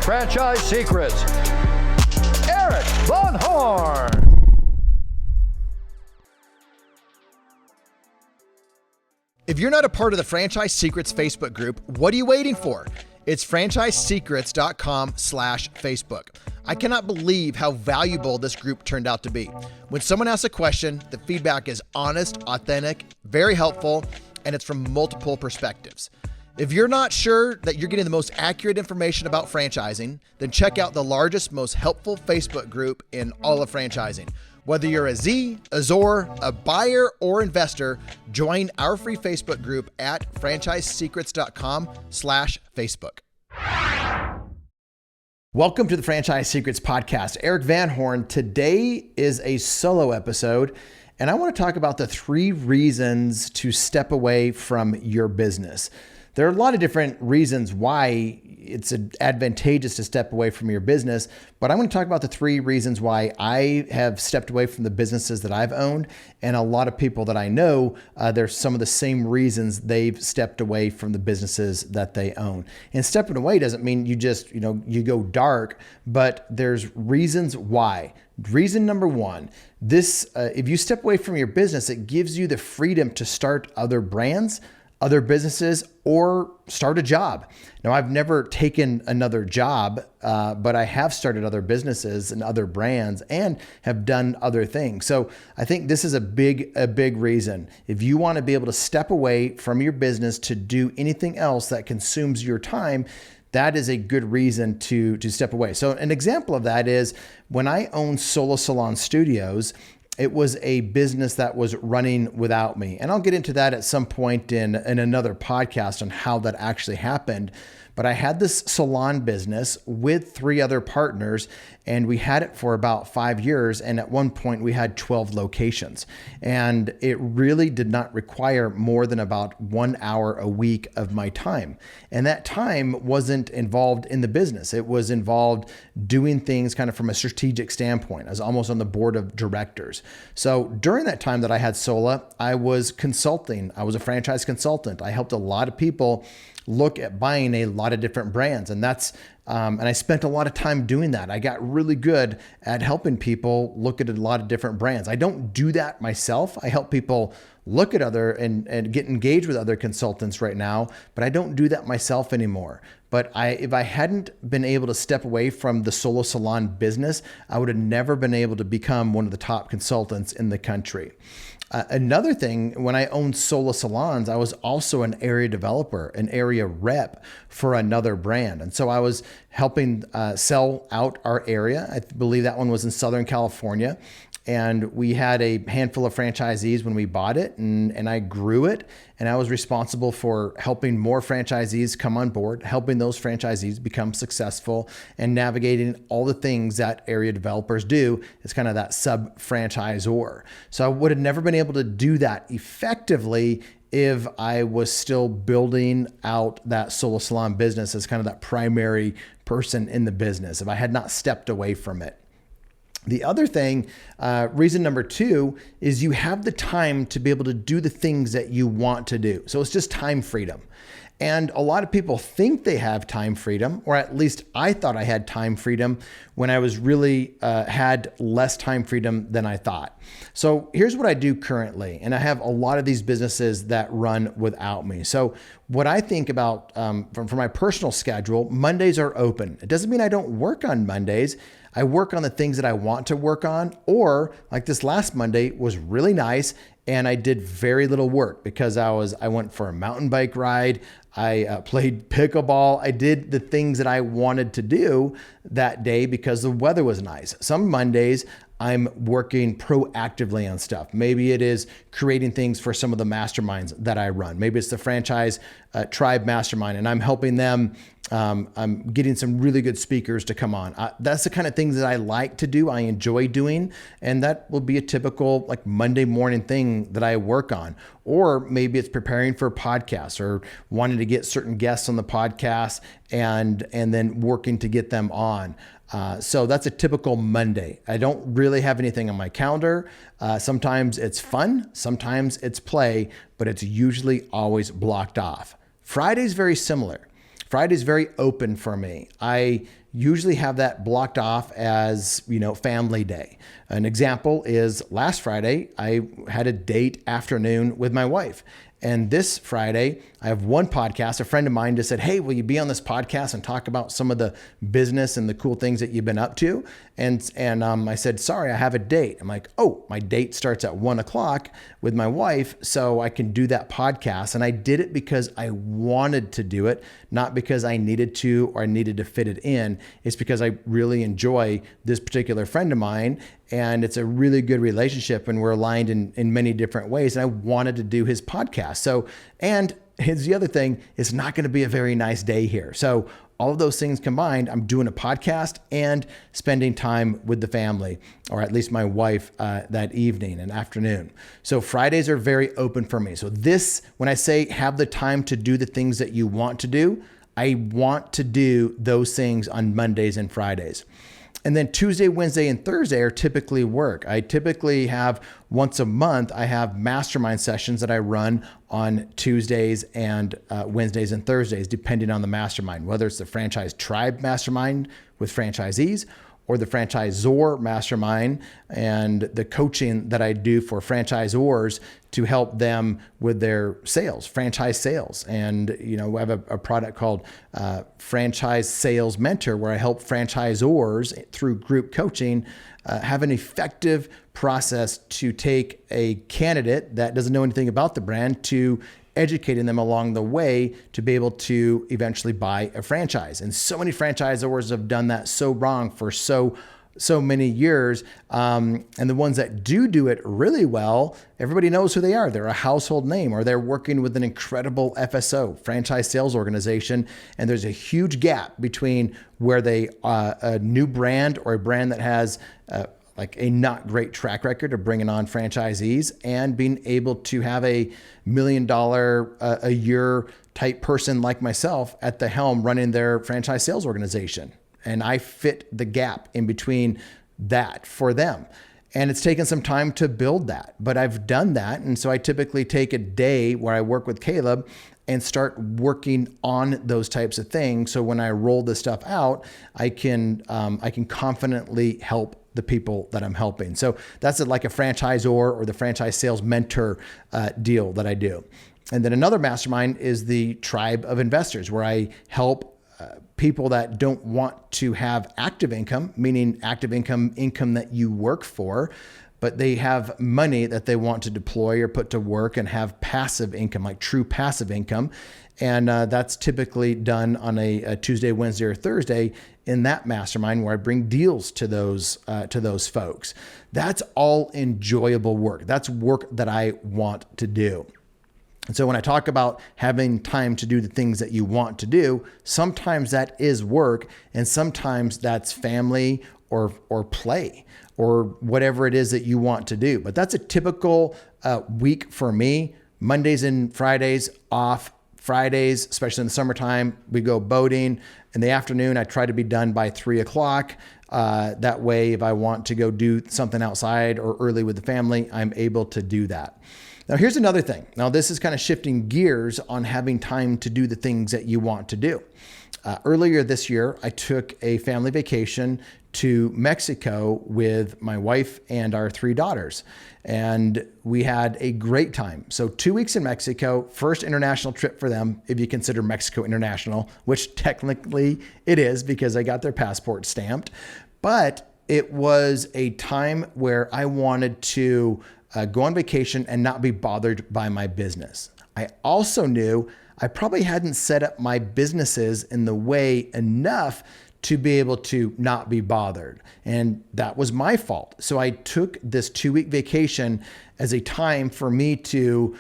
Franchise Secrets, Eric Von Horn. If you're not a part of the Franchise Secrets Facebook group, what are you waiting for? It's franchisesecrets.com/Facebook. I cannot believe how valuable this group turned out to be. When someone asks a question, the feedback is honest, authentic, very helpful, and it's from multiple perspectives. If you're not sure that you're getting the most accurate information about franchising, then check out the largest, most helpful Facebook group in all of franchising. Whether you're a Z, a Zor, a buyer, or investor, join our free Facebook group at franchisesecrets.com/Facebook. Welcome to the Franchise Secrets Podcast. Eric Van Horn. Today is a solo episode, and I want to talk about the 3 reasons to step away from your business. There are a lot of different reasons why it's advantageous to step away from your business, but I'm going to talk about the 3 reasons why I have stepped away from the businesses that I've owned, and a lot of people that I know, there's some of the same reasons they've stepped away from the businesses that they own. And stepping away doesn't mean you just, you go dark, but there's reasons why. Reason number 1, if you step away from your business, it gives you the freedom to start other brands, other businesses, or start a job. Now, I've never taken another job, but I have started other businesses and other brands and have done other things. So I think this is a big reason. If you want to be able to step away from your business to do anything else that consumes your time, that is a good reason to step away. So an example of that is when I owned Solo Salon Studios, it was a business that was running without me. And I'll get into that at some point in another podcast on how that actually happened. But I had this salon business with 3 other partners, and we had it for about 5 years. And at one point we had 12 locations, and it really did not require more than about 1 hour a week of my time. And that time wasn't involved in the business. It was involved doing things kind of from a strategic standpoint. I was almost on the board of directors. So during that time that I had Sola, I was consulting. I was a franchise consultant. I helped a lot of people look at buying a lot of different brands. And and I spent a lot of time doing that. I got really good at helping people look at a lot of different brands. I don't do that myself. I help people look at other and get engaged with other consultants right now, but I don't do that myself anymore. But if I hadn't been able to step away from the solo salon business, I would have never been able to become one of the top consultants in the country. Another thing, when I owned Solo Salons, I was also an area developer, an area rep for another brand. And so I was helping sell out our area. I believe that one was in Southern California. And we had a handful of franchisees when we bought it, and I grew it. And I was responsible for helping more franchisees come on board, helping those franchisees become successful, and navigating all the things that area developers do. It's kind of that sub-franchisor. So I would have never been able to do that effectively if I was still building out that solo salon business as kind of that primary person in the business, if I had not stepped away from it. The other thing, reason number 2, is you have the time to be able to do the things that you want to do. So it's just time freedom. And a lot of people think they have time freedom, or at least I thought I had time freedom when I was really had less time freedom than I thought. So here's what I do currently. And I have a lot of these businesses that run without me. So what I think about for my personal schedule, Mondays are open. It doesn't mean I don't work on Mondays. I work on the things that I want to work on, or like this last Monday was really nice and I did very little work because I went for a mountain bike ride. I played pickleball. I did the things that I wanted to do that day because the weather was nice. Some Mondays I'm working proactively on stuff. Maybe it is creating things for some of the masterminds that I run. Maybe it's the franchise tribe mastermind and I'm helping them. I'm getting some really good speakers to come on. That's the kind of things that I like to do. I enjoy doing, and that will be a typical like Monday morning thing that I work on. Or maybe it's preparing for podcasts or wanting to get certain guests on the podcast and then working to get them on. So that's a typical Monday. I don't really have anything on my calendar. Sometimes it's fun, sometimes it's play, but it's usually always blocked off. Friday's very similar. Friday's very open for me. I usually have that blocked off as, family day. An example is last Friday, I had a date afternoon with my wife. And this Friday, I have one podcast. A friend of mine just said, "Hey, will you be on this podcast and talk about some of the business and the cool things that you've been up to?" And I said, "Sorry, I have a date." I'm like, "Oh, my date starts at 1:00 with my wife, so I can do that podcast." And I did it because I wanted to do it, not because I needed to or I needed to fit it in. It's because I really enjoy this particular friend of mine, and it's a really good relationship, and we're aligned in many different ways. And I wanted to do his podcast. So, and here's the other thing, it's not going to be a very nice day here. So all of those things combined, I'm doing a podcast and spending time with the family, or at least my wife, that evening and afternoon. So Fridays are very open for me. So this, when I say have the time to do the things that you want to do, I want to do those things on Mondays and Fridays. And then Tuesday, Wednesday, and Thursday are typically work. I typically have once a month, I have mastermind sessions that I run on Tuesdays and Wednesdays and Thursdays, depending on the mastermind, whether it's the franchise tribe mastermind with franchisees or the franchisor mastermind and the coaching that I do for franchisors to help them with their sales, franchise sales. And, we have a product called Franchise Sales Mentor, where I help franchisors through group coaching have an effective process to take a candidate that doesn't know anything about the brand to educating them along the way to be able to eventually buy a franchise. And so many franchisors have done that so wrong for so many years. And the ones that do it really well, everybody knows who they are. They're a household name, or they're working with an incredible FSO, franchise sales organization. And there's a huge gap between where they a new brand or a brand that has like a not great track record of bringing on franchisees and being able to have a $1 million a year type person like myself at the helm running their franchise sales organization. And I fit the gap in between that for them. And it's taken some time to build that, but I've done that. And so I typically take a day where I work with Caleb and start working on those types of things. So when I roll this stuff out, I can confidently help the people that I'm helping. So that's like a franchisor or the franchise sales mentor deal that I do. And then another mastermind is the tribe of investors, where I help people that don't want to have active income, meaning active income that you work for, but they have money that they want to deploy or put to work and have passive income, like true passive income. And that's typically done on a Tuesday, Wednesday, or Thursday in that mastermind, where I bring deals to those folks. That's all enjoyable work. That's work that I want to do. And so when I talk about having time to do the things that you want to do, sometimes that is work, and sometimes that's family or play or whatever it is that you want to do. But that's a typical week for me. Mondays and Fridays off. Fridays, especially in the summertime, we go boating. In the afternoon, I try to be done by 3:00. That way, if I want to go do something outside or early with the family, I'm able to do that. Now, here's another thing. Now, this is kind of shifting gears on having time to do the things that you want to do. Earlier this year, I took a family vacation to Mexico with my wife and our 3 daughters, and we had a great time. So 2 weeks in Mexico, first international trip for them, if you consider Mexico international, which technically it is because I got their passport stamped. But it was a time where I wanted to go on vacation and not be bothered by my business. I also knew I probably hadn't set up my businesses in the way enough to be able to not be bothered. And that was my fault. So I took this 2-week vacation as a time for me to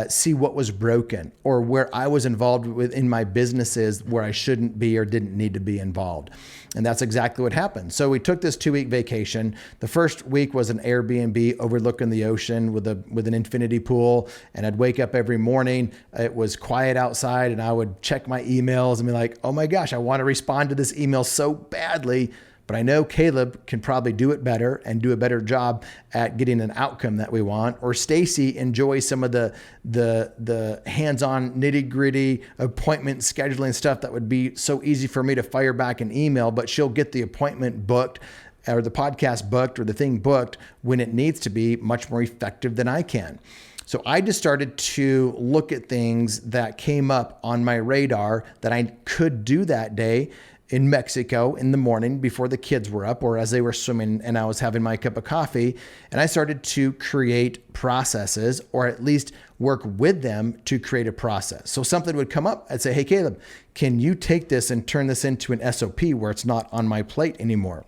see what was broken or where I was involved with in my businesses where I shouldn't be or didn't need to be involved. And that's exactly what happened. So we took this 2-week vacation. The first week was an Airbnb overlooking the ocean with an infinity pool. And I'd wake up every morning. It was quiet outside, and I would check my emails and be like, oh my gosh, I want to respond to this email so badly, but I know Caleb can probably do it better and do a better job at getting an outcome that we want. Or Stacy enjoys some of the hands-on nitty-gritty appointment scheduling stuff that would be so easy for me to fire back an email, but she'll get the appointment booked or the podcast booked or the thing booked when it needs to be much more effective than I can. So I just started to look at things that came up on my radar that I could do that day in Mexico in the morning before the kids were up or as they were swimming and I was having my cup of coffee. And I started to create processes or at least work with them to create a process. So something would come up. I'd say, hey, Caleb, can you take this and turn this into an SOP where it's not on my plate anymore?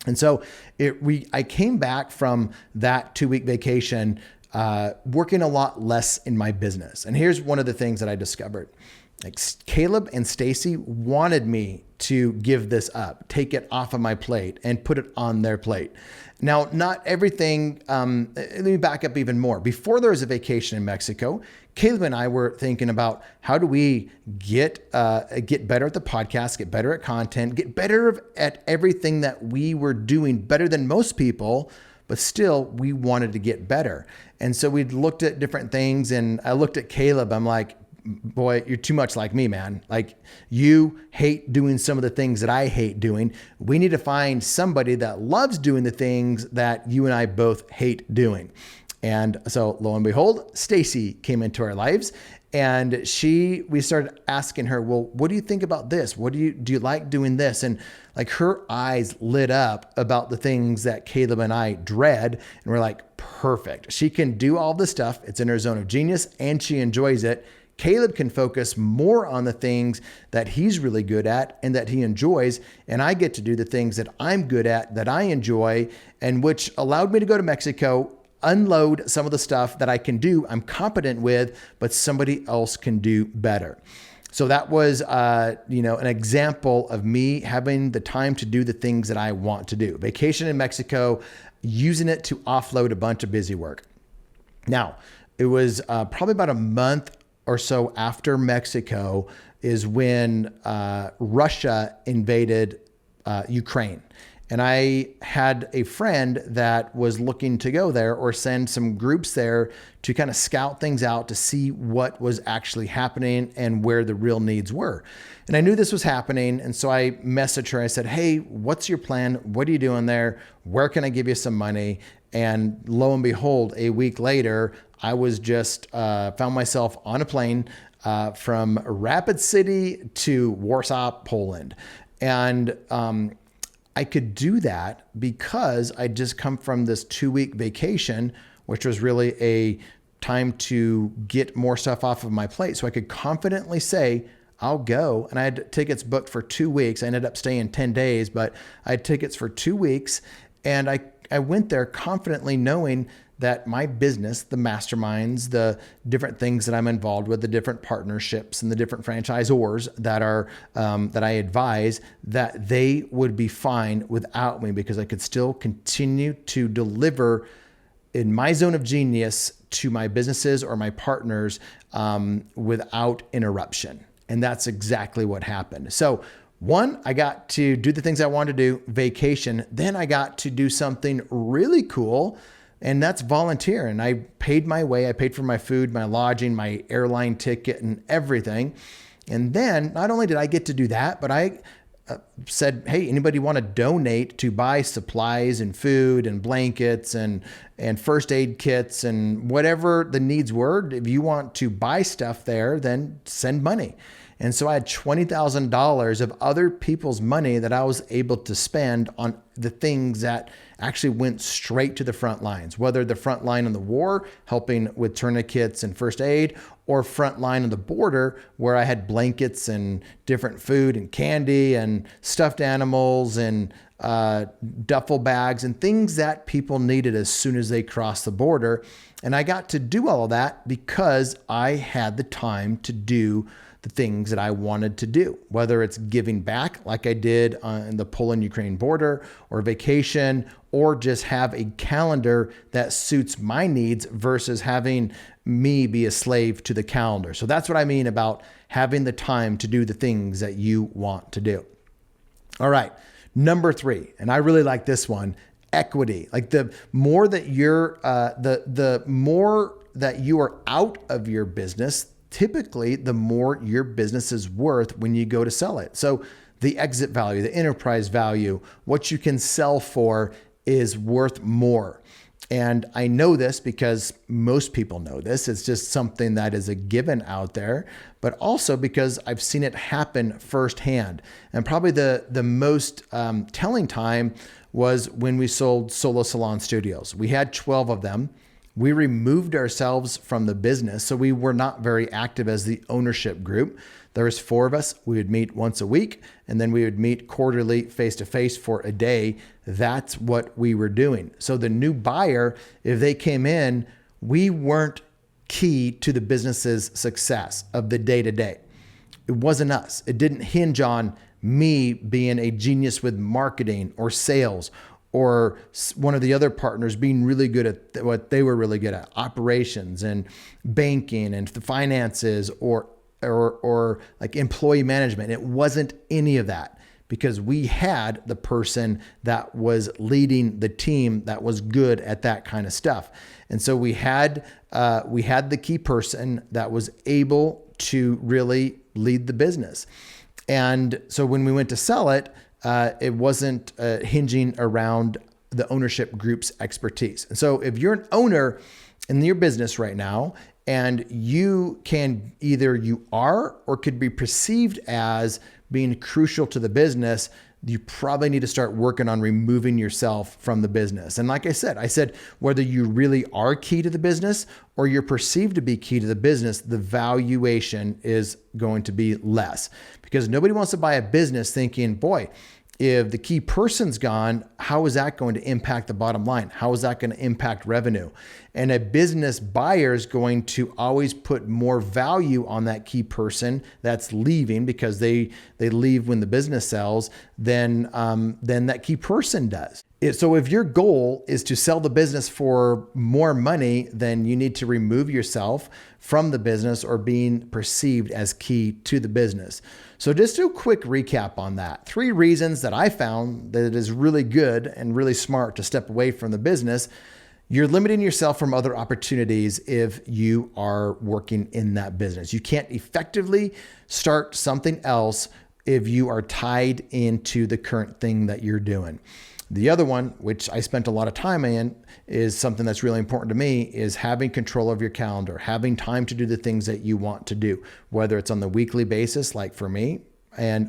And so I came back from that 2-week vacation working a lot less in my business. And here's one of the things that I discovered. Like Caleb and Stacy wanted me to give this up, take it off of my plate and put it on their plate. Now, not everything, let me back up even more. Before there was a vacation in Mexico, Caleb and I were thinking about how do we get better at the podcast, get better at content, get better at everything that we were doing better than most people, but still we wanted to get better. And so we looked at different things and I looked at Caleb. I'm like, boy, you're too much like me, man. Like you hate doing some of the things that I hate doing. We need to find somebody that loves doing the things that you and I both hate doing. And so lo and behold, Stacy came into our lives and we started asking her, well, what do you think about this? Do you like doing this? And like her eyes lit up about the things that Caleb and I dread. And we're like, perfect. She can do all this stuff. It's in her zone of genius and she enjoys it. Caleb can focus more on the things that he's really good at and that he enjoys. And I get to do the things that I'm good at, that I enjoy, and which allowed me to go to Mexico, unload some of the stuff that I can do, I'm competent with, but somebody else can do better. So that was, an example of me having the time to do the things that I want to do. Vacation in Mexico, using it to offload a bunch of busy work. Now, it was probably about a month or so after Mexico is when Russia invaded Ukraine. And I had a friend that was looking to go there or send some groups there to kind of scout things out to see what was actually happening and where the real needs were. And I knew this was happening. And so I messaged her. I said, hey, what's your plan? What are you doing there? Where can I give you some money? And lo and behold, a week later, I was just found myself on a plane from Rapid City to Warsaw, Poland. And I could do that because I'd just come from this 2-week vacation, which was really a time to get more stuff off of my plate. So I could confidently say, I'll go. And I had tickets booked for 2 weeks. I ended up staying 10 days, but I had tickets for 2 weeks. And I went there confidently knowing that my business, the masterminds, the different things that I'm involved with, the different partnerships and the different franchisors that I advise, that they would be fine without me because I could still continue to deliver in my zone of genius to my businesses or my partners without interruption. And that's exactly what happened. So one, I got to do the things I wanted to do, vacation. Then I got to do something really cool, and that's volunteer. And I paid my way. I paid for my food, my lodging, my airline ticket, and everything. And then not only did I get to do that, but I said, hey, anybody want to donate to buy supplies and food and blankets and first aid kits and whatever the needs were. If you want to buy stuff there, then send money. And so I had $20,000 of other people's money that I was able to spend on the things that actually went straight to the front lines, whether the front line on the war, helping with tourniquets and first aid, or front line on the border where I had blankets and different food and candy and stuffed animals and duffel bags and things that people needed as soon as they crossed the border. And I got to do all of that because I had the time to do the things that I wanted to do, whether it's giving back like I did on the Poland-Ukraine border, or vacation, or just have a calendar that suits my needs versus having me be a slave to the calendar. So that's what I mean about having the time to do the things that you want to do. All right. Number 3, and I really like this one, equity. Like the more that you're, the more that you are out of your business, typically the more your business is worth when you go to sell it. So the exit value, the enterprise value, what you can sell for is worth more. And I know this because most people know this. It's just something that is a given out there, but also because I've seen it happen firsthand. And probably the most telling time was when we sold Solo Salon Studios. We had 12 of them. We removed ourselves from the business, so we were not very active as the ownership group. There was 4 of us. We would meet once a week, and then we would meet quarterly face-to-face for a day. That's what we were doing. So the new buyer, if they came in, we weren't key to the business's success of the day-to-day. It wasn't us. It didn't hinge on me being a genius with marketing or sales, or one of the other partners being really good at what they were really good at, operations and banking and the finances, or like employee management. It wasn't any of that, because we had the person that was leading the team that was good at that kind of stuff. And so we had the key person that was able to really lead the business. And so when we went to sell it, it wasn't hinging around the ownership group's expertise. And so if you're an owner in your business right now, and you can either you are or could be perceived as being crucial to the business, you probably need to start working on removing yourself from the business. And like I said, whether you really are key to the business or you're perceived to be key to the business, the valuation is going to be less, because nobody wants to buy a business thinking, boy, if the key person's gone, how is that going to impact the bottom line? How is that going to impact revenue? And a business buyer is going to always put more value on that key person that's leaving, because they leave when the business sells, than that key person does. So if your goal is to sell the business for more money, then you need to remove yourself from the business or being perceived as key to the business. So just do a quick recap on that. 3 reasons that I found that it is really good and really smart to step away from the business. You're limiting yourself from other opportunities if you are working in that business. You can't effectively start something else if you are tied into the current thing that you're doing. The other one, which I spent a lot of time in, is something that's really important to me, is having control of your calendar, having time to do the things that you want to do, whether it's on the weekly basis, like for me,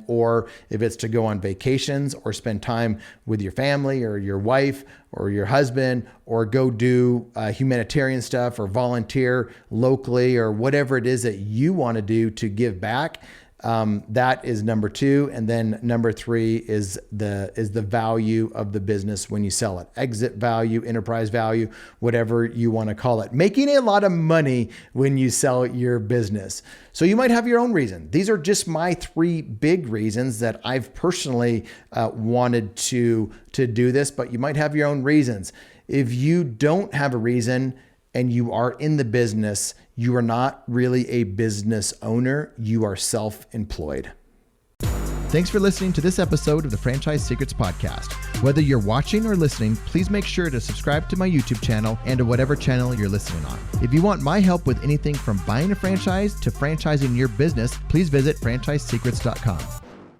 or if it's to go on vacations or spend time with your family or your wife or your husband, or go do humanitarian stuff or volunteer locally, or whatever it is that you want to do to give back. That is number 2. And then number 3 is the value of the business when you sell it. Exit value, enterprise value, whatever you want to call it. Making a lot of money when you sell your business. So you might have your own reason. These are just my 3 big reasons that I've personally wanted to do this, but you might have your own reasons. If you don't have a reason and you are in the business, you are not really a business owner. You are self-employed. Thanks for listening to this episode of the Franchise Secrets Podcast. Whether you're watching or listening, please make sure to subscribe to my YouTube channel and to whatever channel you're listening on. If you want my help with anything from buying a franchise to franchising your business, please visit franchisesecrets.com.